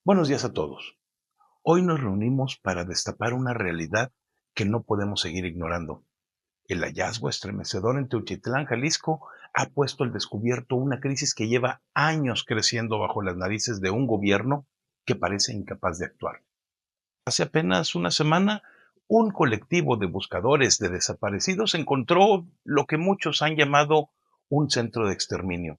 Buenos días a todos. Hoy nos reunimos para destapar una realidad que no podemos seguir ignorando. El hallazgo estremecedor en Teuchitlán, Jalisco, ha puesto al descubierto una crisis que lleva años creciendo bajo las narices de un gobierno que parece incapaz de actuar. Hace apenas una semana, un colectivo de buscadores de desaparecidos encontró lo que muchos han llamado un centro de exterminio.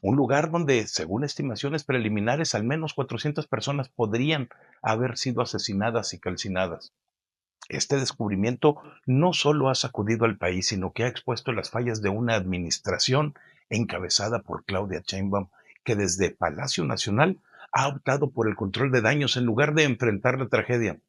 Un lugar donde, según estimaciones preliminares, al menos 400 personas podrían haber sido asesinadas y calcinadas. Este descubrimiento no solo ha sacudido al país, sino que ha expuesto las fallas de una administración encabezada por Claudia Sheinbaum, que desde Palacio Nacional ha optado por el control de daños en lugar de enfrentar la tragedia.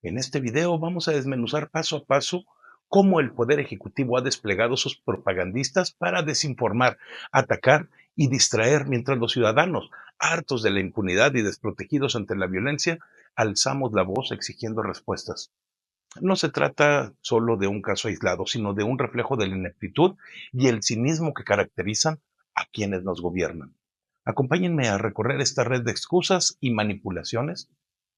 En este video vamos a desmenuzar paso a paso cómo el Poder Ejecutivo ha desplegado sus propagandistas para desinformar, atacar y distraer mientras los ciudadanos, hartos de la impunidad y desprotegidos ante la violencia, alzamos la voz exigiendo respuestas. No se trata solo de un caso aislado, sino de un reflejo de la ineptitud y el cinismo que caracterizan a quienes nos gobiernan. Acompáñenme a recorrer esta red de excusas y manipulaciones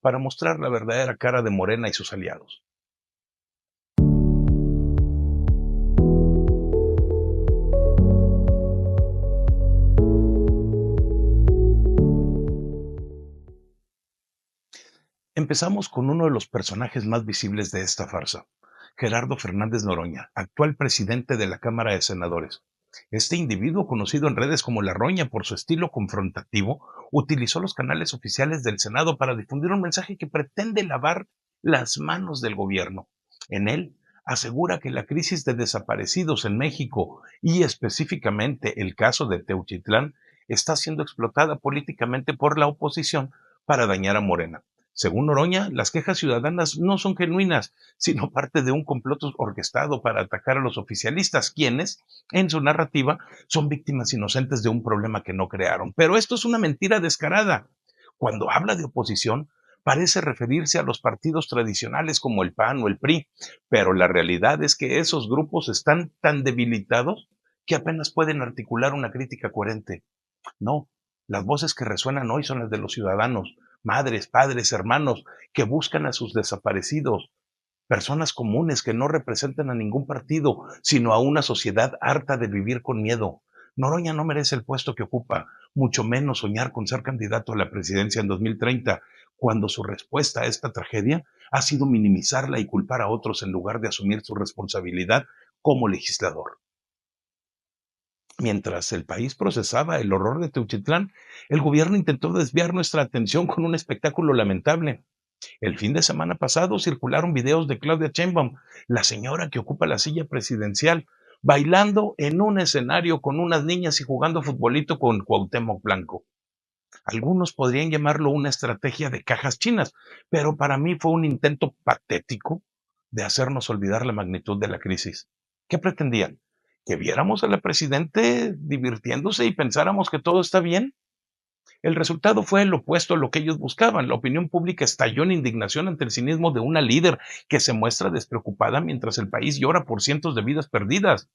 para mostrar la verdadera cara de Morena y sus aliados. Empezamos con uno de los personajes más visibles de esta farsa, Gerardo Fernández Noroña, actual presidente de la Cámara de Senadores. Este individuo, conocido en redes como La Roña por su estilo confrontativo, utilizó los canales oficiales del Senado para difundir un mensaje que pretende lavar las manos del gobierno. En él, asegura que la crisis de desaparecidos en México y específicamente el caso de Teuchitlán está siendo explotada políticamente por la oposición para dañar a Morena. Según Noroña, las quejas ciudadanas no son genuinas, sino parte de un complot orquestado para atacar a los oficialistas, quienes, en su narrativa, son víctimas inocentes de un problema que no crearon. Pero esto es una mentira descarada. Cuando habla de oposición, parece referirse a los partidos tradicionales como el PAN o el PRI, pero la realidad es que esos grupos están tan debilitados que apenas pueden articular una crítica coherente. No, las voces que resuenan hoy son las de los ciudadanos, madres, padres, hermanos, que buscan a sus desaparecidos, personas comunes que no representan a ningún partido, sino a una sociedad harta de vivir con miedo. Noroña no merece el puesto que ocupa, mucho menos soñar con ser candidato a la presidencia en 2030, cuando su respuesta a esta tragedia ha sido minimizarla y culpar a otros en lugar de asumir su responsabilidad como legislador. Mientras el país procesaba el horror de Teuchitlán, el gobierno intentó desviar nuestra atención con un espectáculo lamentable. El fin de semana pasado circularon videos de Claudia Sheinbaum, la señora que ocupa la silla presidencial, bailando en un escenario con unas niñas y jugando futbolito con Cuauhtémoc Blanco. Algunos podrían llamarlo una estrategia de cajas chinas, pero para mí fue un intento patético de hacernos olvidar la magnitud de la crisis. ¿Qué pretendían? ¿Que viéramos a la presidente divirtiéndose y pensáramos que todo está bien? El resultado fue el opuesto a lo que ellos buscaban. La opinión pública estalló en indignación ante el cinismo de una líder que se muestra despreocupada mientras el país llora por cientos de vidas perdidas.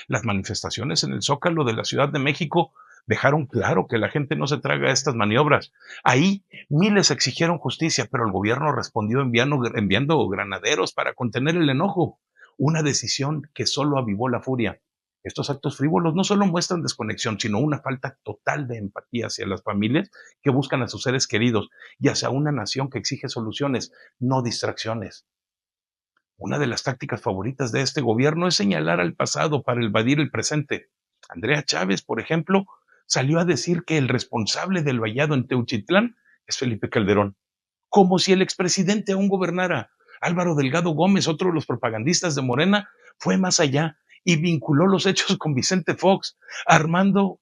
Las manifestaciones en el Zócalo de la Ciudad de México dejaron claro que la gente no se traga estas maniobras. Ahí miles exigieron justicia, pero el gobierno respondió enviando granaderos para contener el enojo, una decisión que solo avivó la furia. Estos actos frívolos no solo muestran desconexión, sino una falta total de empatía hacia las familias que buscan a sus seres queridos y hacia una nación que exige soluciones, no distracciones. Una de las tácticas favoritas de este gobierno es señalar al pasado para evadir el presente. Andrea Chávez, por ejemplo, salió a decir que el responsable del vallado en Teuchitlán es Felipe Calderón, como si el expresidente aún gobernara. Álvaro Delgado Gómez, otro de los propagandistas de Morena, fue más allá y vinculó los hechos con Vicente Fox, afirmando,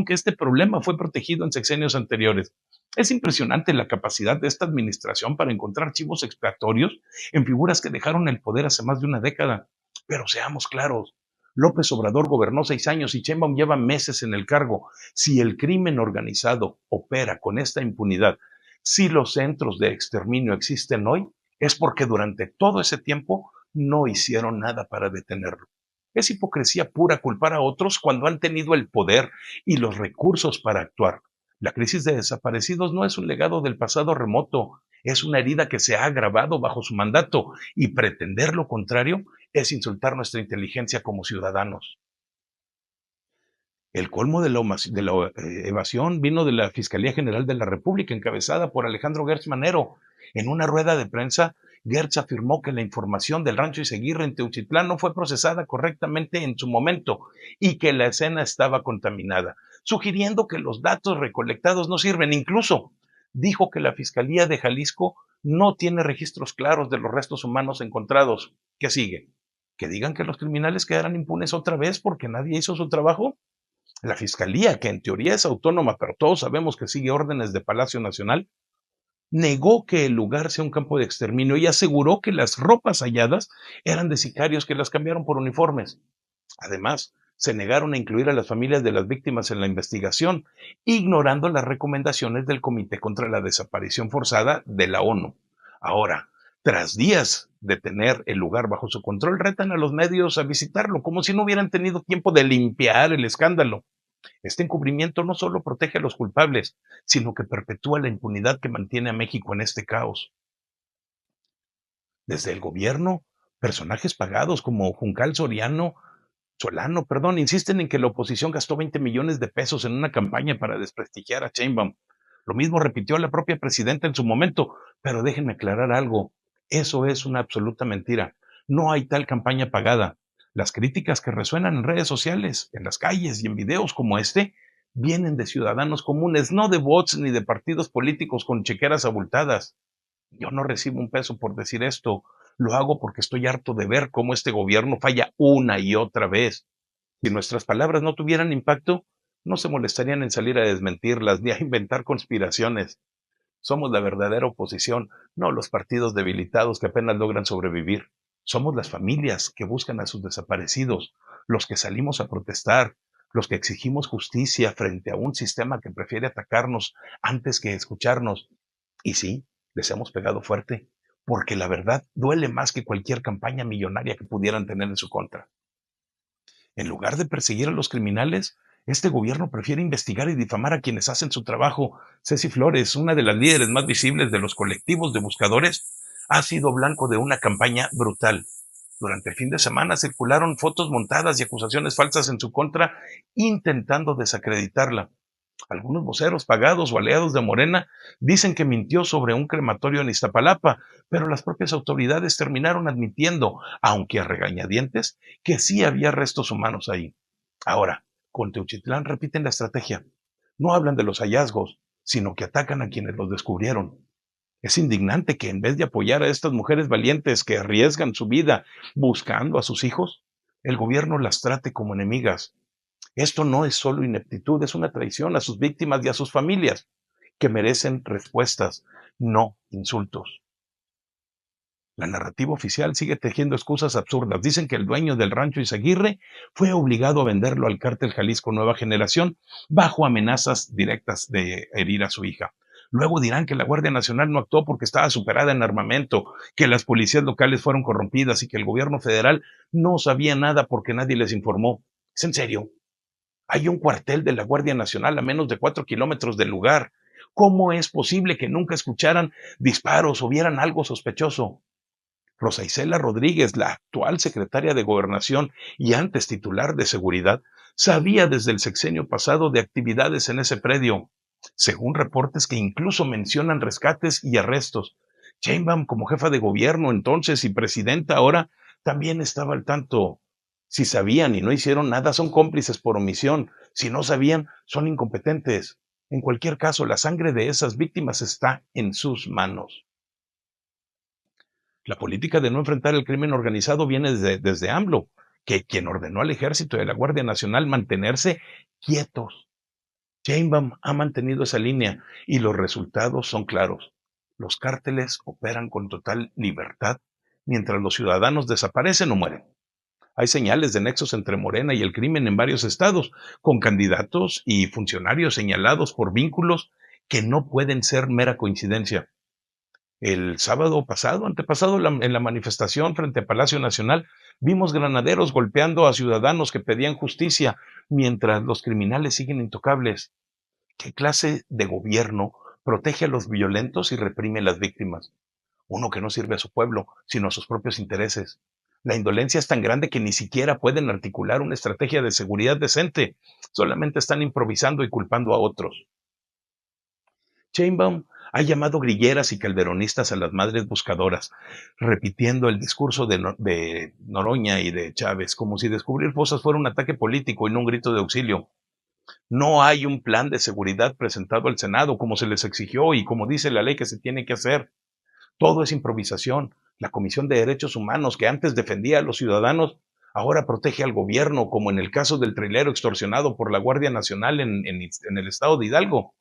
que este problema fue protegido en sexenios anteriores. Es impresionante la capacidad de esta administración para encontrar chivos expiatorios en figuras que dejaron el poder hace más de una década. Pero seamos claros, López Obrador gobernó 6 años y Sheinbaum lleva meses en el cargo. Si el crimen organizado opera con esta impunidad, si los centros de exterminio existen hoy, es porque durante todo ese tiempo no hicieron nada para detenerlo. Es hipocresía pura culpar a otros cuando han tenido el poder y los recursos para actuar. La crisis de desaparecidos no es un legado del pasado remoto, es una herida que se ha agravado bajo su mandato y pretender lo contrario es insultar nuestra inteligencia como ciudadanos. El colmo de la evasión vino de la Fiscalía General de la República, encabezada por Alejandro Gertz Manero. En una rueda de prensa, Gertz afirmó que la información del rancho Iseguirre en Teuchitlán no fue procesada correctamente en su momento y que la escena estaba contaminada, sugiriendo que los datos recolectados no sirven. Incluso dijo que la Fiscalía de Jalisco no tiene registros claros de los restos humanos encontrados. ¿Qué sigue? ¿Que digan que los criminales quedarán impunes otra vez porque nadie hizo su trabajo? La Fiscalía, que en teoría es autónoma, pero todos sabemos que sigue órdenes de Palacio Nacional, negó que el lugar sea un campo de exterminio y aseguró que las ropas halladas eran de sicarios que las cambiaron por uniformes. Además, se negaron a incluir a las familias de las víctimas en la investigación, ignorando las recomendaciones del Comité contra la Desaparición Forzada de la ONU. Ahora, tras días de tener el lugar bajo su control, retan a los medios a visitarlo, como si no hubieran tenido tiempo de limpiar el escándalo. Este encubrimiento no solo protege a los culpables, sino que perpetúa la impunidad que mantiene a México en este caos. Desde el gobierno, personajes pagados como Juncal Solano, perdón, insisten en que la oposición gastó 20 millones de pesos en una campaña para desprestigiar a Sheinbaum. Lo mismo repitió la propia presidenta en su momento, pero déjenme aclarar algo. Eso es una absoluta mentira. No hay tal campaña pagada. Las críticas que resuenan en redes sociales, en las calles y en videos como este, vienen de ciudadanos comunes, no de bots ni de partidos políticos con chequeras abultadas. Yo no recibo un peso por decir esto. Lo hago porque estoy harto de ver cómo este gobierno falla una y otra vez. Si nuestras palabras no tuvieran impacto, no se molestarían en salir a desmentirlas ni a inventar conspiraciones. Somos la verdadera oposición, no los partidos debilitados que apenas logran sobrevivir. Somos las familias que buscan a sus desaparecidos, los que salimos a protestar, los que exigimos justicia frente a un sistema que prefiere atacarnos antes que escucharnos. Y sí, les hemos pegado fuerte, porque la verdad duele más que cualquier campaña millonaria que pudieran tener en su contra. En lugar de perseguir a los criminales, este gobierno prefiere investigar y difamar a quienes hacen su trabajo. Ceci Flores, una de las líderes más visibles de los colectivos de buscadores, ha sido blanco de una campaña brutal. Durante el fin de semana circularon fotos montadas y acusaciones falsas en su contra, intentando desacreditarla. Algunos voceros pagados o aliados de Morena dicen que mintió sobre un crematorio en Iztapalapa, pero las propias autoridades terminaron admitiendo, aunque a regañadientes, que sí había restos humanos ahí. Ahora, con Teuchitlán repiten la estrategia. No hablan de los hallazgos, sino que atacan a quienes los descubrieron. Es indignante que en vez de apoyar a estas mujeres valientes que arriesgan su vida buscando a sus hijos, el gobierno las trate como enemigas. Esto no es solo ineptitud, es una traición a sus víctimas y a sus familias, que merecen respuestas, no insultos. La narrativa oficial sigue tejiendo excusas absurdas. Dicen que el dueño del rancho Izaguirre fue obligado a venderlo al cártel Jalisco Nueva Generación bajo amenazas directas de herir a su hija. Luego dirán que la Guardia Nacional no actuó porque estaba superada en armamento, que las policías locales fueron corrompidas y que el gobierno federal no sabía nada porque nadie les informó. ¿Es en serio? Hay un cuartel de la Guardia Nacional a menos de 4 kilómetros del lugar. ¿Cómo es posible que nunca escucharan disparos o vieran algo sospechoso? Rosa Isela Rodríguez, la actual secretaria de Gobernación y antes titular de Seguridad, sabía desde el sexenio pasado de actividades en ese predio, según reportes que incluso mencionan rescates y arrestos. Sheinbaum, como jefa de gobierno entonces y presidenta ahora, también estaba al tanto. Si sabían y no hicieron nada, son cómplices por omisión. Si no sabían, son incompetentes. En cualquier caso, la sangre de esas víctimas está en sus manos. La política de no enfrentar el crimen organizado viene desde AMLO, que quien ordenó al ejército y a la Guardia Nacional mantenerse quietos. Sheinbaum ha mantenido esa línea y los resultados son claros. Los cárteles operan con total libertad mientras los ciudadanos desaparecen o mueren. Hay señales de nexos entre Morena y el crimen en varios estados, con candidatos y funcionarios señalados por vínculos que no pueden ser mera coincidencia. El sábado pasado, antepasado, en la manifestación frente a Palacio Nacional, vimos granaderos golpeando a ciudadanos que pedían justicia, mientras los criminales siguen intocables. ¿Qué clase de gobierno protege a los violentos y reprime a las víctimas? Uno que no sirve a su pueblo, sino a sus propios intereses. La indolencia es tan grande que ni siquiera pueden articular una estrategia de seguridad decente. Solamente están improvisando y culpando a otros. Sheinbaum ha llamado grilleras y calderonistas a las madres buscadoras, repitiendo el discurso de Noroña y de Chávez, como si descubrir fosas fuera un ataque político y no un grito de auxilio. No hay un plan de seguridad presentado al Senado como se les exigió y como dice la ley que se tiene que hacer. Todo es improvisación. La Comisión de Derechos Humanos, que antes defendía a los ciudadanos, ahora protege al gobierno, como en el caso del trailero extorsionado por la Guardia Nacional en el estado de Hidalgo,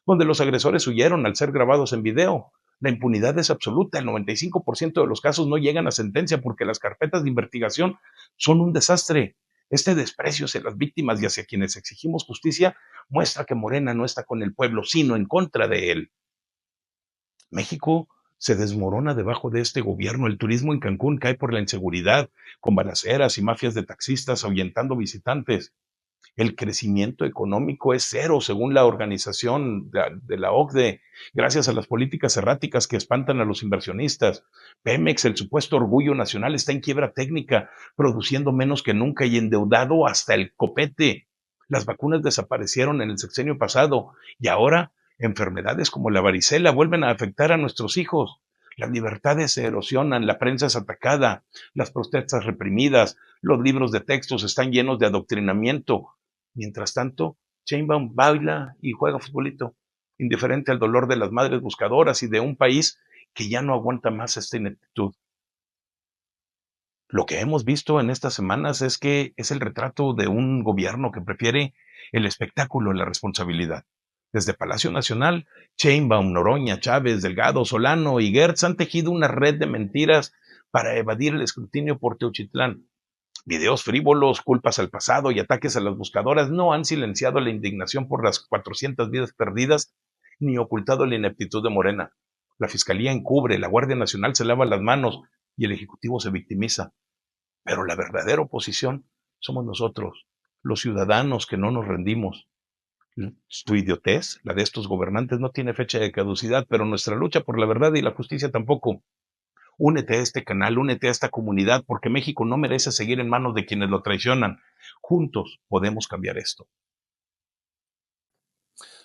donde los agresores huyeron al ser grabados en video. La impunidad es absoluta. El 95% de los casos no llegan a sentencia porque las carpetas de investigación son un desastre. Este desprecio hacia las víctimas y hacia quienes exigimos justicia muestra que Morena no está con el pueblo, sino en contra de él. México se desmorona debajo de este gobierno. El turismo en Cancún cae por la inseguridad, con balaceras y mafias de taxistas ahuyentando visitantes. El crecimiento económico es cero, según la organización de la OCDE, gracias a las políticas erráticas que espantan a los inversionistas. Pemex, el supuesto orgullo nacional, está en quiebra técnica, produciendo menos que nunca y endeudado hasta el copete. Las vacunas desaparecieron en el sexenio pasado y ahora enfermedades como la varicela vuelven a afectar a nuestros hijos. Las libertades se erosionan, la prensa es atacada, las protestas reprimidas, los libros de textos están llenos de adoctrinamiento. Mientras tanto, Sheinbaum baila y juega futbolito, indiferente al dolor de las madres buscadoras y de un país que ya no aguanta más esta ineptitud. Lo que hemos visto en estas semanas es que es el retrato de un gobierno que prefiere el espectáculo a la responsabilidad. Desde Palacio Nacional, Sheinbaum, Noroña, Chávez, Delgado, Solano y Gertz han tejido una red de mentiras para evadir el escrutinio por Teuchitlán. Videos frívolos, culpas al pasado y ataques a las buscadoras no han silenciado la indignación por las 400 vidas perdidas ni ocultado la ineptitud de Morena. La Fiscalía encubre, la Guardia Nacional se lava las manos y el Ejecutivo se victimiza. Pero la verdadera oposición somos nosotros, los ciudadanos que no nos rendimos. Tu idiotez, la de estos gobernantes, no tiene fecha de caducidad, pero nuestra lucha por la verdad y la justicia tampoco. Únete a este canal, únete a esta comunidad, porque México no merece seguir en manos de quienes lo traicionan. Juntos podemos cambiar esto.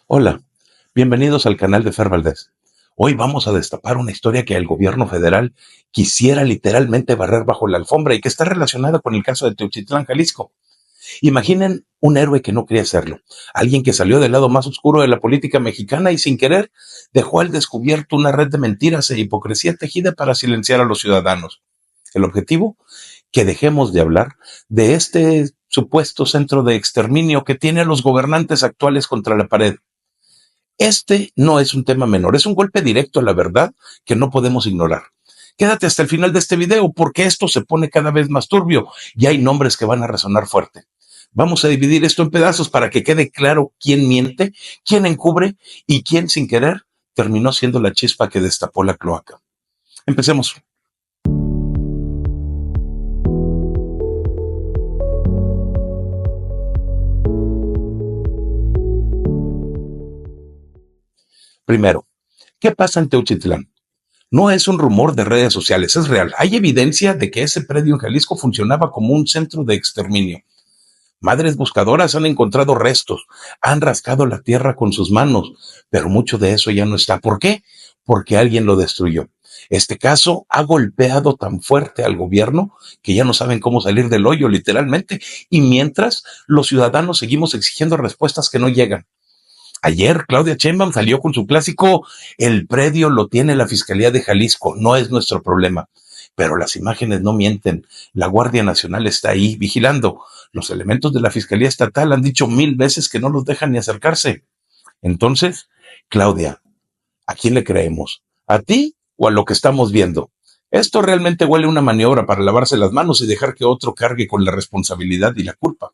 Hola, bienvenidos al canal de Fer Valdez. Hoy vamos a destapar una historia que el gobierno federal quisiera literalmente barrer bajo la alfombra y que está relacionada con el caso de Teuchitlán, Jalisco. Imaginen un héroe que no quería serlo, alguien que salió del lado más oscuro de la política mexicana y sin querer dejó al descubierto una red de mentiras e hipocresía tejida para silenciar a los ciudadanos. El objetivo, que dejemos de hablar de este supuesto centro de exterminio que tiene a los gobernantes actuales contra la pared. Este no es un tema menor, es un golpe directo a la verdad que no podemos ignorar. Quédate hasta el final de este video porque esto se pone cada vez más turbio y hay nombres que van a resonar fuerte. Vamos a dividir esto en pedazos para que quede claro quién miente, quién encubre y quién sin querer terminó siendo la chispa que destapó la cloaca. Empecemos. Primero, ¿qué pasa en Teuchitlán? No es un rumor de redes sociales, es real. Hay evidencia de que ese predio en Jalisco funcionaba como un centro de exterminio. Madres buscadoras han encontrado restos, han rascado la tierra con sus manos, pero mucho de eso ya no está. ¿Por qué? Porque alguien lo destruyó. Este caso ha golpeado tan fuerte al gobierno que ya no saben cómo salir del hoyo, literalmente. Y mientras, los ciudadanos seguimos exigiendo respuestas que no llegan. Ayer Claudia Sheinbaum salió con su clásico: el predio lo tiene la Fiscalía de Jalisco, no es nuestro problema. Pero las imágenes no mienten. La Guardia Nacional está ahí vigilando. Los elementos de la Fiscalía Estatal han dicho 1000 veces que no los dejan ni acercarse. Entonces, Claudia, ¿a quién le creemos? ¿A ti o a lo que estamos viendo? Esto realmente huele a una maniobra para lavarse las manos y dejar que otro cargue con la responsabilidad y la culpa.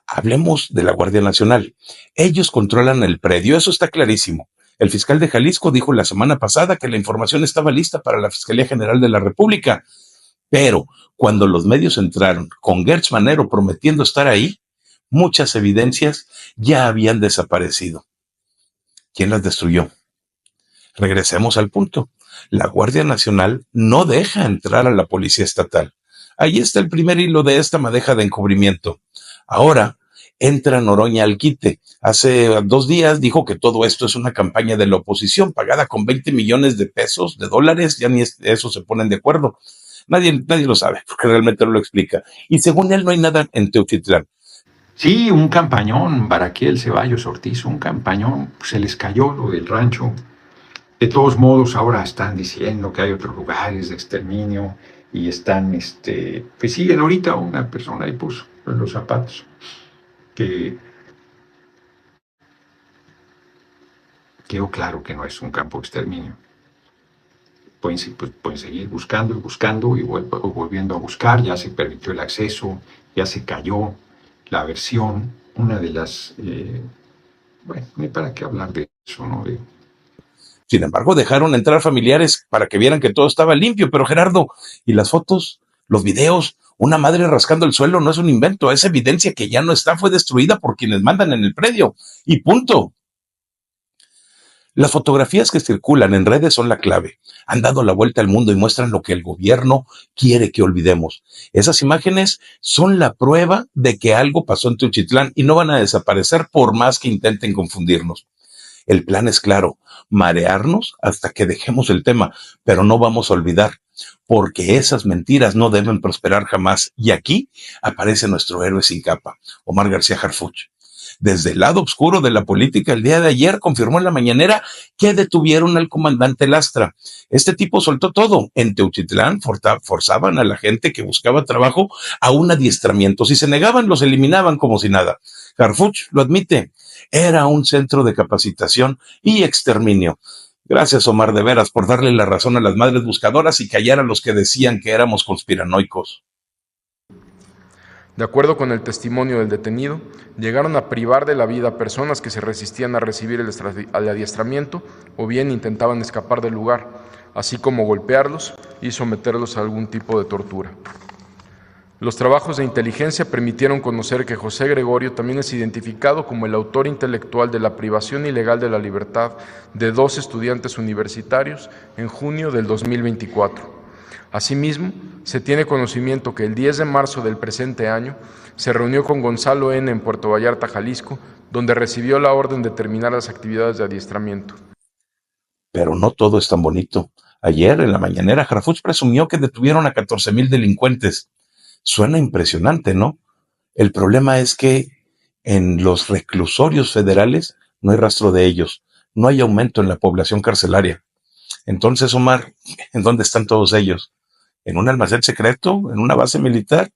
Hablemos de la Guardia Nacional. Ellos controlan el predio, eso está clarísimo. El fiscal de Jalisco dijo la semana pasada que la información estaba lista para la Fiscalía General de la República. Pero cuando los medios entraron con Gertz Manero prometiendo estar ahí, Muchas evidencias ya habían desaparecido. ¿Quién las destruyó? Regresemos al punto. La Guardia Nacional no deja entrar a la Policía Estatal. Ahí está el primer hilo de esta madeja de encubrimiento. Ahora entra Noroña al quite. Hace 2 días dijo que todo esto es una campaña de la oposición pagada con 20 millones de pesos, de dólares, ya ni eso se ponen de acuerdo. Nadie lo sabe, porque realmente no lo explica. Y según él no hay nada en Teotitlán. Sí, un campañón, Baraquiel Ceballos Ortiz, un campañón, se les cayó lo del rancho. De todos modos, ahora están diciendo que hay otros lugares de exterminio y están, pues siguen ahorita una persona ahí puso en los zapatos que quedó claro que no es un campo de exterminio. Pueden seguir buscando y buscando y volviendo a buscar, ya se permitió el acceso, ya se cayó la versión, una de las, bueno, ni para qué hablar de eso, ¿no? Sin embargo, dejaron entrar familiares para que vieran que todo estaba limpio. Pero Gerardo, ¿y las fotos, los videos? Una madre rascando el suelo no es un invento, es evidencia que ya no está, fue destruida por quienes mandan en el predio. Y punto. Las fotografías que circulan en redes son la clave. Han dado la vuelta al mundo y muestran lo que el gobierno quiere que olvidemos. Esas imágenes son la prueba de que algo pasó en Teotitlán y no van a desaparecer por más que intenten confundirnos. El plan es claro, marearnos hasta que dejemos el tema, pero no vamos a olvidar, porque esas mentiras no deben prosperar jamás. Y aquí aparece nuestro héroe sin capa, Omar García Harfuch. Desde el lado oscuro de la política, el día de ayer confirmó en la mañanera que detuvieron al comandante Lastra. Este tipo soltó todo. En Teotitlán forzaban a la gente que buscaba trabajo a un adiestramiento. Si se negaban, los eliminaban como si nada. Harfuch lo admite. Era un centro de capacitación y exterminio. Gracias, Omar, de veras, por darle la razón a las madres buscadoras y callar a los que decían que éramos conspiranoicos. De acuerdo con el testimonio del detenido, llegaron a privar de la vida a personas que se resistían a recibir el adiestramiento o bien intentaban escapar del lugar, así como golpearlos y someterlos a algún tipo de tortura. Los trabajos de inteligencia permitieron conocer que José Gregorio también es identificado como el autor intelectual de la privación ilegal de la libertad de 2 estudiantes universitarios en junio del 2024. Asimismo, se tiene conocimiento que el 10 de marzo del presente año se reunió con Gonzalo N. en Puerto Vallarta, Jalisco, donde recibió la orden de terminar las actividades de adiestramiento. Pero no todo es tan bonito. Ayer, en la mañanera, Harfuch presumió que detuvieron a 14,000 delincuentes. Suena impresionante, ¿no? El problema es que en los reclusorios federales no hay rastro de ellos. No hay aumento en la población carcelaria. Entonces, Omar, ¿en dónde están todos ellos? ¿En un almacén secreto? ¿En una base militar?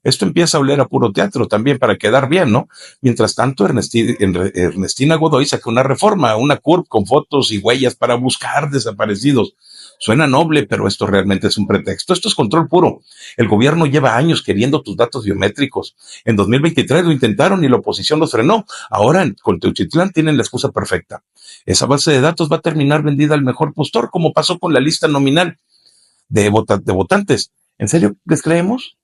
Esto empieza a oler a puro teatro también para quedar bien, ¿no? Mientras tanto, Ernestina Godoy sacó una reforma, una CURP con fotos y huellas para buscar desaparecidos. Suena noble, pero esto realmente es un pretexto. Esto es control puro. El gobierno lleva años queriendo tus datos biométricos. En 2023 lo intentaron y la oposición los frenó. Ahora, con Teotitlán tienen la excusa perfecta. Esa base de datos va a terminar vendida al mejor postor, como pasó con la lista nominal de votantes. ¿En serio les creemos?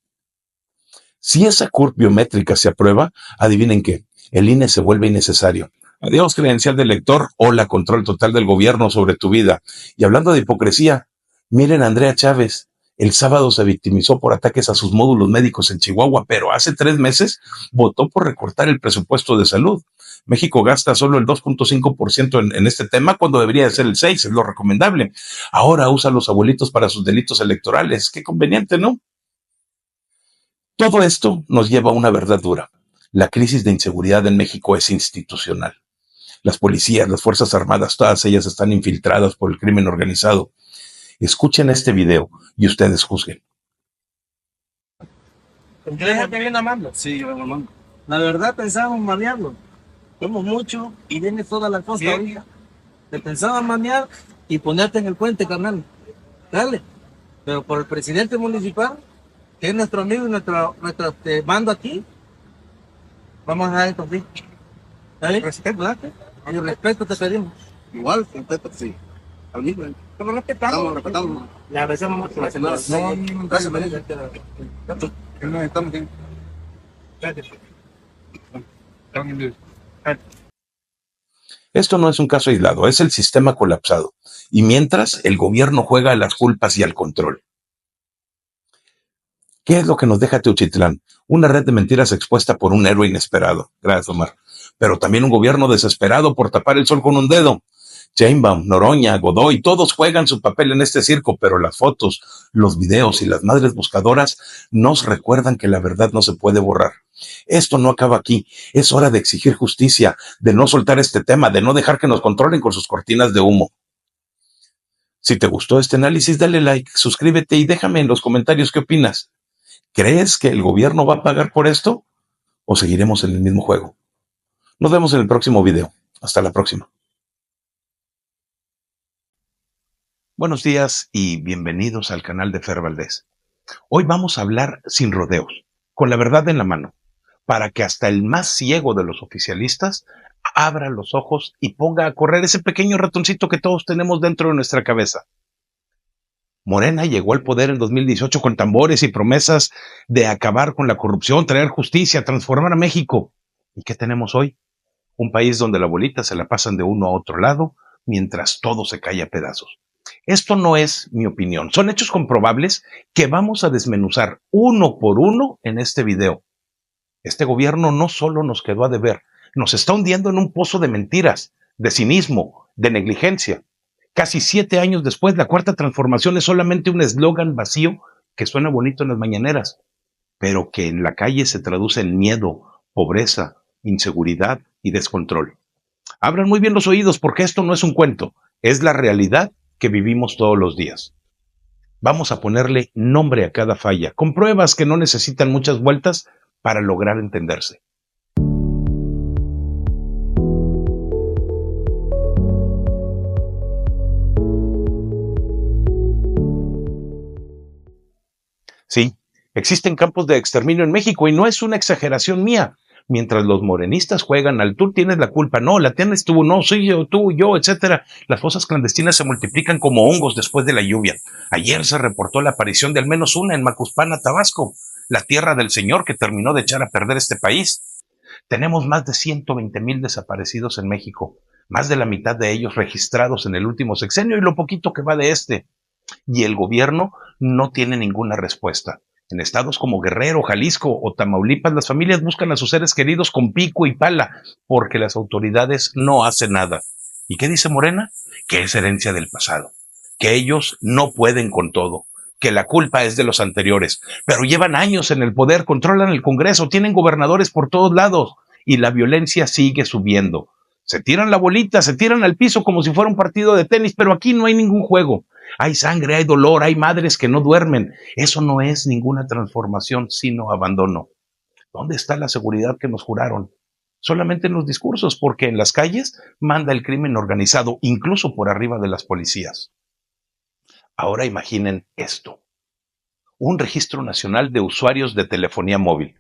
Si esa CURP biométrica se aprueba, adivinen qué, el INE se vuelve innecesario. Adiós credencial del elector, hola control total del gobierno sobre tu vida. Y hablando de hipocresía, miren a Andrea Chávez. El sábado se victimizó por ataques a sus módulos médicos en Chihuahua, pero hace 3 meses votó por recortar el presupuesto de salud. México gasta solo el 2.5% en este tema cuando debería de ser el 6%, es lo recomendable. Ahora usa a los abuelitos para sus delitos electorales. Qué conveniente, ¿no? Todo esto nos lleva a una verdad dura. La crisis de inseguridad en México es institucional. Las policías, las Fuerzas Armadas, todas ellas están infiltradas por el crimen organizado. Escuchen este video y ustedes juzguen. ¿Ustedes te vienen amando? Sí, yo amando. La verdad pensábamos manearlo. Somos muchos y viene toda la costa ahorita. Te pensaba manear y ponerte en el puente, carnal. Dale. Pero por el presidente municipal, que es nuestro amigo y nuestro mando aquí, vamos a dejar esto así. ¿Dale? Respeto, ¿verdad? Y respeto te pedimos. Igual, respeto, sí. Al mismo. Pero respetamos. Respetamos. Le agradecemos mucho la señora. No, gracias, María. Estamos bien. Gracias. Esto no es un caso aislado, es el sistema colapsado. Y mientras, el gobierno juega a las culpas y al control. ¿Qué es lo que nos deja Teuchitlán? Una red de mentiras expuesta por un héroe inesperado. Gracias, Omar. Pero también un gobierno desesperado por tapar el sol con un dedo. Sheinbaum, Noroña, Godoy, todos juegan su papel en este circo, pero las fotos, los videos y las madres buscadoras nos recuerdan que la verdad no se puede borrar. Esto no acaba aquí. Es hora de exigir justicia, de no soltar este tema, de no dejar que nos controlen con sus cortinas de humo. Si te gustó este análisis, dale like, suscríbete y déjame en los comentarios qué opinas. ¿Crees que el gobierno va a pagar por esto? ¿O seguiremos en el mismo juego? Nos vemos en el próximo video. Hasta la próxima. Buenos días y bienvenidos al canal de Fer Valdés. Hoy vamos a hablar sin rodeos, con la verdad en la mano, para que hasta el más ciego de los oficialistas abra los ojos y ponga a correr ese pequeño ratoncito que todos tenemos dentro de nuestra cabeza. Morena llegó al poder en 2018 con tambores y promesas de acabar con la corrupción, traer justicia, transformar a México. ¿Y qué tenemos hoy? Un país donde la bolita se la pasan de uno a otro lado mientras todo se cae a pedazos. Esto no es mi opinión, son hechos comprobables que vamos a desmenuzar uno por uno en este video. Este gobierno no solo nos quedó a deber, nos está hundiendo en un pozo de mentiras, de cinismo, de negligencia. Casi 7 años después, la cuarta transformación es solamente un eslogan vacío que suena bonito en las mañaneras, pero que en la calle se traduce en miedo, pobreza, inseguridad y descontrol. Abran muy bien los oídos porque esto no es un cuento, es la realidad que vivimos todos los días. Vamos a ponerle nombre a cada falla, con pruebas que no necesitan muchas vueltas para lograr entenderse. Sí, existen campos de exterminio en México y no es una exageración mía. Mientras los morenistas juegan al tú tienes la culpa, no, la tienes tú, no, sí, yo, tú, yo, etcétera. Las fosas clandestinas se multiplican como hongos después de la lluvia. Ayer se reportó la aparición de al menos una en Macuspana, Tabasco, la tierra del Señor que terminó de echar a perder este país. Tenemos más de 120,000 desaparecidos en México, más de la mitad de ellos registrados en el último sexenio y lo poquito que va de este. Y el gobierno no tiene ninguna respuesta. En estados como Guerrero, Jalisco o Tamaulipas, las familias buscan a sus seres queridos con pico y pala porque las autoridades no hacen nada. ¿Y qué dice Morena? Que es herencia del pasado, que ellos no pueden con todo, que la culpa es de los anteriores, pero llevan años en el poder, controlan el Congreso, tienen gobernadores por todos lados y la violencia sigue subiendo. Se tiran la bolita, se tiran al piso como si fuera un partido de tenis, pero aquí no hay ningún juego. Hay sangre, hay dolor, hay madres que no duermen. Eso no es ninguna transformación, sino abandono. ¿Dónde está la seguridad que nos juraron? Solamente en los discursos, porque en las calles manda el crimen organizado, incluso por arriba de las policías. Ahora imaginen esto. Un registro nacional de usuarios de telefonía móvil.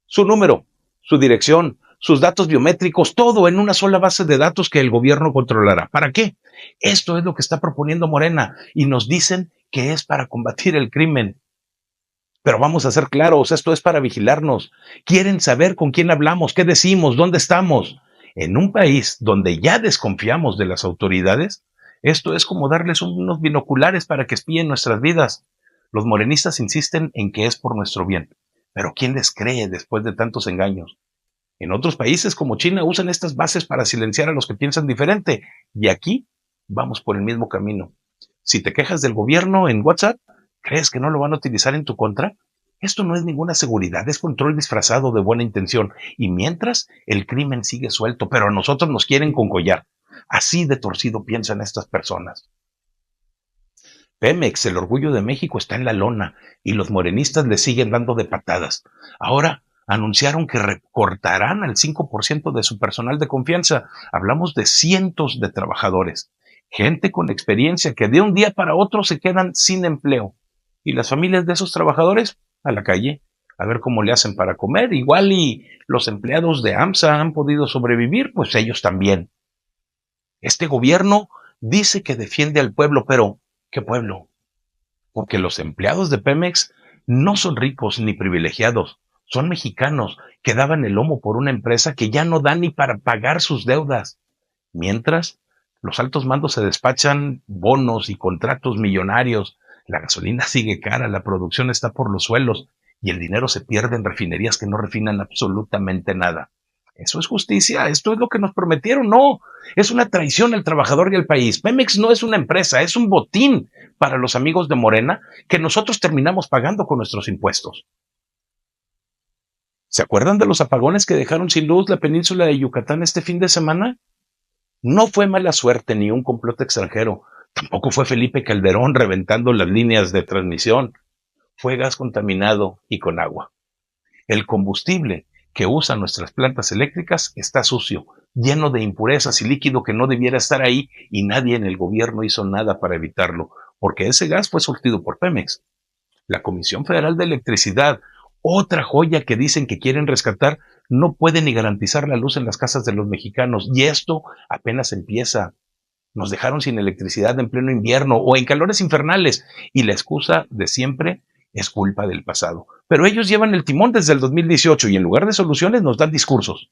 Su número, su dirección, sus datos biométricos, todo en una sola base de datos que el gobierno controlará. ¿Para qué? Esto es lo que está proponiendo Morena y nos dicen que es para combatir el crimen. Pero vamos a ser claros, esto es para vigilarnos. Quieren saber con quién hablamos, qué decimos, dónde estamos. En un país donde ya desconfiamos de las autoridades, esto es como darles unos binoculares para que espíen nuestras vidas. Los morenistas insisten en que es por nuestro bien. Pero ¿quién les cree después de tantos engaños? En otros países como China usan estas bases para silenciar a los que piensan diferente. Y aquí vamos por el mismo camino. Si te quejas del gobierno en WhatsApp, ¿crees que no lo van a utilizar en tu contra? Esto no es ninguna seguridad, es control disfrazado de buena intención. Y mientras, el crimen sigue suelto, pero a nosotros nos quieren con collar. Así de torcido piensan estas personas. Pemex, el orgullo de México, está en la lona y los morenistas le siguen dando de patadas. Ahora anunciaron que recortarán al 5% de su personal de confianza. Hablamos de cientos de trabajadores, gente con experiencia que de un día para otro se quedan sin empleo. Y las familias de esos trabajadores a la calle, a ver cómo le hacen para comer. Igual y los empleados de AMSA han podido sobrevivir, pues ellos también. Este gobierno dice que defiende al pueblo, pero ¿qué pueblo? Porque los empleados de Pemex no son ricos ni privilegiados, Son mexicanos que daban el lomo por una empresa que ya no da ni para pagar sus deudas. Mientras, los altos mandos se despachan bonos y contratos millonarios, la gasolina sigue cara, la producción está por los suelos y el dinero se pierde en refinerías que no refinan absolutamente nada. ¿Eso es justicia? ¿Esto es lo que nos prometieron? No, es una traición al trabajador y al país. Pemex no es una empresa, es un botín para los amigos de Morena que nosotros terminamos pagando con nuestros impuestos. ¿Se acuerdan de los apagones que dejaron sin luz la península de Yucatán este fin de semana? No fue mala suerte ni un complot extranjero, tampoco fue Felipe Calderón reventando las líneas de transmisión, fue gas contaminado y con agua. El combustible que usan nuestras plantas eléctricas está sucio, lleno de impurezas y líquido que no debiera estar ahí y nadie en el gobierno hizo nada para evitarlo, porque ese gas fue surtido por Pemex. La Comisión Federal de Electricidad, otra joya que dicen que quieren rescatar, no puede ni garantizar la luz en las casas de los mexicanos y esto apenas empieza. Nos dejaron sin electricidad en pleno invierno o en calores infernales y la excusa de siempre es culpa del pasado. Pero ellos llevan el timón desde el 2018 y en lugar de soluciones nos dan discursos.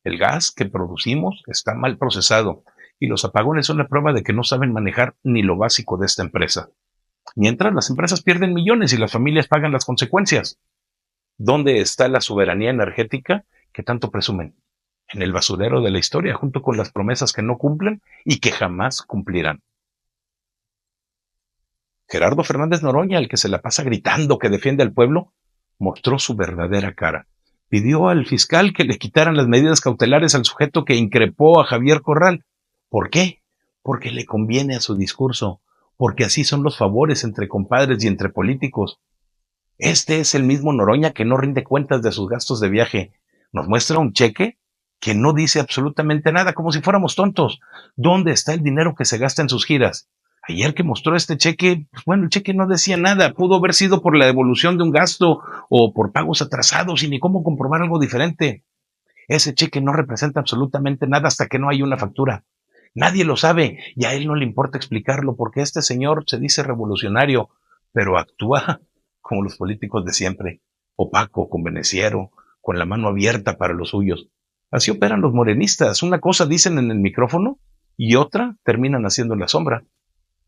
El gas que producimos está mal procesado y los apagones son la prueba de que no saben manejar ni lo básico de esta empresa. Mientras las empresas pierden millones y las familias pagan las consecuencias. ¿Dónde está la soberanía energética que tanto presumen? En el basurero de la historia, junto con las promesas que no cumplen y que jamás cumplirán. Gerardo Fernández Noroña, el que se la pasa gritando que defiende al pueblo, mostró su verdadera cara. Pidió al fiscal que le quitaran las medidas cautelares al sujeto que increpó a Javier Corral. ¿Por qué? Porque le conviene a su discurso, porque así son los favores entre compadres y entre políticos. Este es el mismo Noroña que no rinde cuentas de sus gastos de viaje. Nos muestra un cheque que no dice absolutamente nada, como si fuéramos tontos. ¿Dónde está el dinero que se gasta en sus giras? Ayer que mostró este cheque, pues bueno, el cheque no decía nada. Pudo haber sido por la devolución de un gasto o por pagos atrasados y ni cómo comprobar algo diferente. Ese cheque no representa absolutamente nada hasta que no hay una factura. Nadie lo sabe y a él no le importa explicarlo porque este señor se dice revolucionario, pero actúa como los políticos de siempre, opaco, convenenciero, con la mano abierta para los suyos. Así operan los morenistas. Una cosa dicen en el micrófono y otra terminan haciendo en la sombra.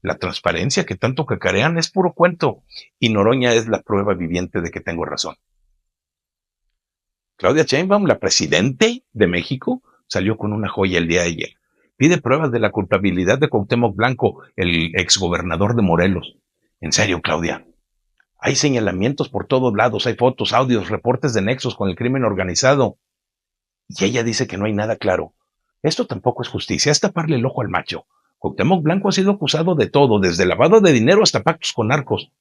La transparencia que tanto cacarean es puro cuento y Noroña es la prueba viviente de que tengo razón. Claudia Sheinbaum, la presidente de México, salió con una joya el día de ayer. Pide pruebas de la culpabilidad de Cuauhtémoc Blanco, el exgobernador de Morelos. En serio, Claudia. Hay señalamientos por todos lados, hay fotos, audios, reportes de nexos con el crimen organizado. Y ella dice que no hay nada claro. Esto tampoco es justicia, es taparle el ojo al macho. Cuauhtémoc Blanco ha sido acusado de todo, desde lavado de dinero hasta pactos con narcos.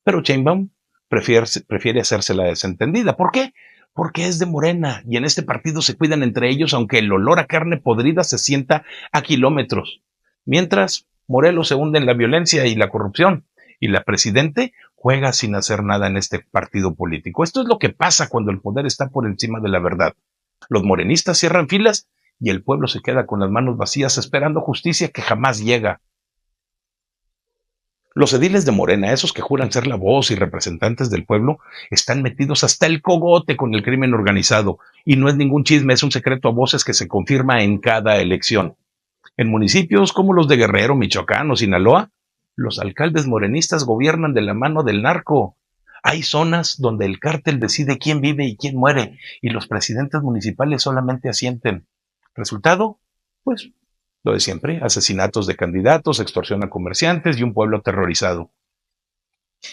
Pero Sheinbaum prefiere hacerse la desentendida. ¿Por qué? Porque es de Morena y en este partido se cuidan entre ellos aunque el olor a carne podrida se sienta a kilómetros. Mientras, Morelos se hunde en la violencia y la corrupción y la presidente juega sin hacer nada en este partido político. Esto es lo que pasa cuando el poder está por encima de la verdad. Los morenistas cierran filas y el pueblo se queda con las manos vacías esperando justicia que jamás llega. Los ediles de Morena, esos que juran ser la voz y representantes del pueblo, están metidos hasta el cogote con el crimen organizado. Y no es ningún chisme, es un secreto a voces que se confirma en cada elección. En municipios como los de Guerrero, Michoacán o Sinaloa, los alcaldes morenistas gobiernan de la mano del narco. Hay zonas donde el cártel decide quién vive y quién muere, y los presidentes municipales solamente asienten. ¿Resultado? Pues lo de siempre, asesinatos de candidatos, extorsión a comerciantes y un pueblo aterrorizado.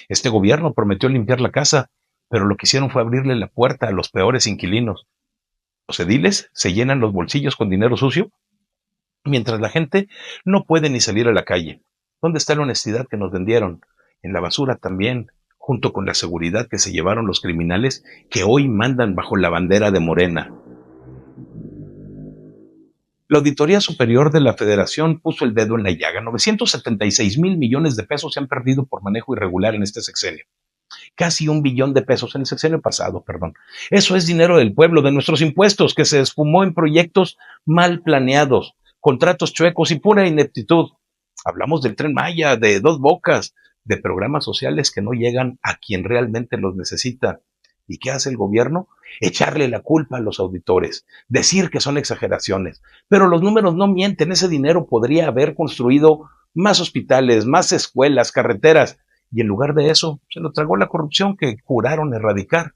Este gobierno prometió limpiar la casa, pero lo que hicieron fue abrirle la puerta a los peores inquilinos. Los ediles se llenan los bolsillos con dinero sucio, mientras la gente no puede ni salir a la calle. ¿Dónde está la honestidad que nos vendieron? En la basura también, junto con la seguridad que se llevaron los criminales que hoy mandan bajo la bandera de Morena. La Auditoría Superior de la Federación puso el dedo en la llaga. 976,000 millones de pesos se han perdido por manejo irregular en este sexenio. Casi 1 billón de pesos en el sexenio pasado, perdón. Eso es dinero del pueblo, de nuestros impuestos, que se esfumó en proyectos mal planeados, contratos chuecos y pura ineptitud. Hablamos del Tren Maya, de Dos Bocas, de programas sociales que no llegan a quien realmente los necesita. ¿Y qué hace el gobierno? Echarle la culpa a los auditores, decir que son exageraciones. Pero los números no mienten, ese dinero podría haber construido más hospitales, más escuelas, carreteras, y en lugar de eso se lo tragó la corrupción que juraron erradicar.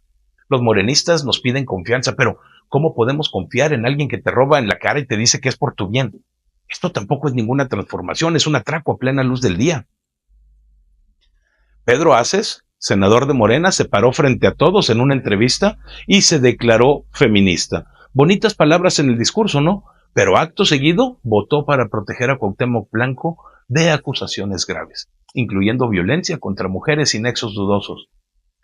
Los morenistas nos piden confianza, pero ¿cómo podemos confiar en alguien que te roba en la cara y te dice que es por tu bien? Esto tampoco es ninguna transformación, es un atraco a plena luz del día. Pedro Aces, senador de Morena, se paró frente a todos en una entrevista y se declaró feminista. Bonitas palabras en el discurso, ¿no? Pero acto seguido votó para proteger a Cuauhtémoc Blanco de acusaciones graves, incluyendo violencia contra mujeres sin nexos dudosos.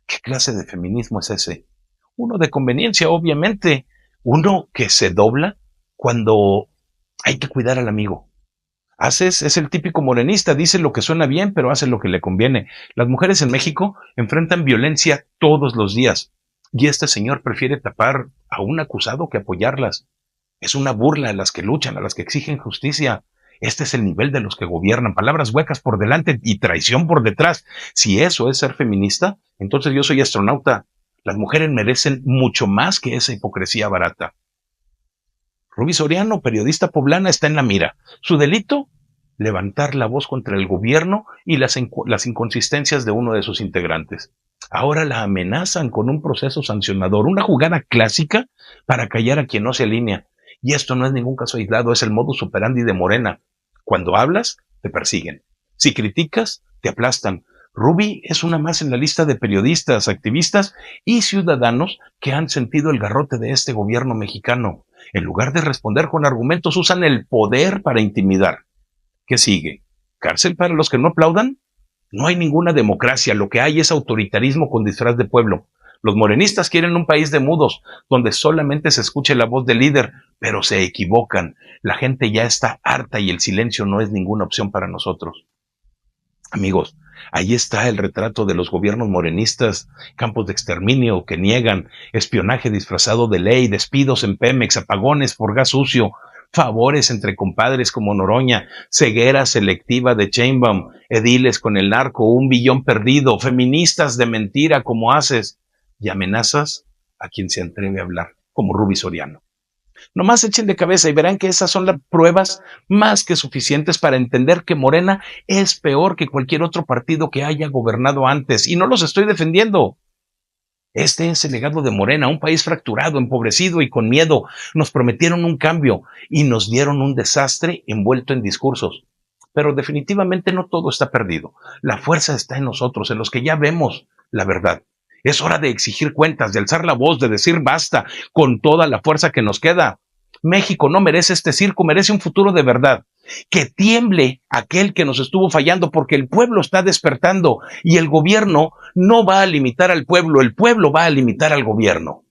¿Qué clase de feminismo es ese? Uno de conveniencia, obviamente. Uno que se dobla cuando hay que cuidar al amigo. Aces es el típico morenista, dice lo que suena bien, pero hace lo que le conviene. Las mujeres en México enfrentan violencia todos los días, y este señor prefiere tapar a un acusado que apoyarlas. Es una burla a las que luchan, a las que exigen justicia. Este es el nivel de los que gobiernan, palabras huecas por delante y traición por detrás. Si eso es ser feminista, entonces yo soy astronauta. Las mujeres merecen mucho más que esa hipocresía barata. Rubí Soriano, periodista poblana, está en la mira. Su delito, levantar la voz contra el gobierno y las inconsistencias de uno de sus integrantes. Ahora la amenazan con un proceso sancionador, una jugada clásica para callar a quien no se alinea. Y esto no es ningún caso aislado, es el modus operandi de Morena. Cuando hablas, te persiguen. Si criticas, te aplastan. Rubí es una más en la lista de periodistas, activistas y ciudadanos que han sentido el garrote de este gobierno mexicano. En lugar de responder con argumentos, usan el poder para intimidar. ¿Qué sigue? ¿Cárcel para los que no aplaudan? No hay ninguna democracia, lo que hay es autoritarismo con disfraz de pueblo. Los morenistas quieren un país de mudos, donde solamente se escuche la voz del líder, pero se equivocan. La gente ya está harta y el silencio no es ninguna opción para nosotros. Amigos, ahí está el retrato de los gobiernos morenistas, campos de exterminio que niegan, espionaje disfrazado de ley, despidos en Pemex, apagones por gas sucio, favores entre compadres como Noroña, ceguera selectiva de Sheinbaum, ediles con el narco, 1 billón perdido, feministas de mentira como Aces y amenazas a quien se atreve a hablar, como Rubí Soriano. Nomás echen de cabeza y verán que esas son las pruebas más que suficientes para entender que Morena es peor que cualquier otro partido que haya gobernado antes. Y no los estoy defendiendo. Este es el legado de Morena, un país fracturado, empobrecido y con miedo. Nos prometieron un cambio y nos dieron un desastre envuelto en discursos. Pero definitivamente no todo está perdido. La fuerza está en nosotros, en los que ya vemos la verdad. Es hora de exigir cuentas, de alzar la voz, de decir basta con toda la fuerza que nos queda. México no merece este circo, merece un futuro de verdad. Que tiemble aquel que nos estuvo fallando porque el pueblo está despertando y el gobierno no va a limitar al pueblo, el pueblo va a limitar al gobierno.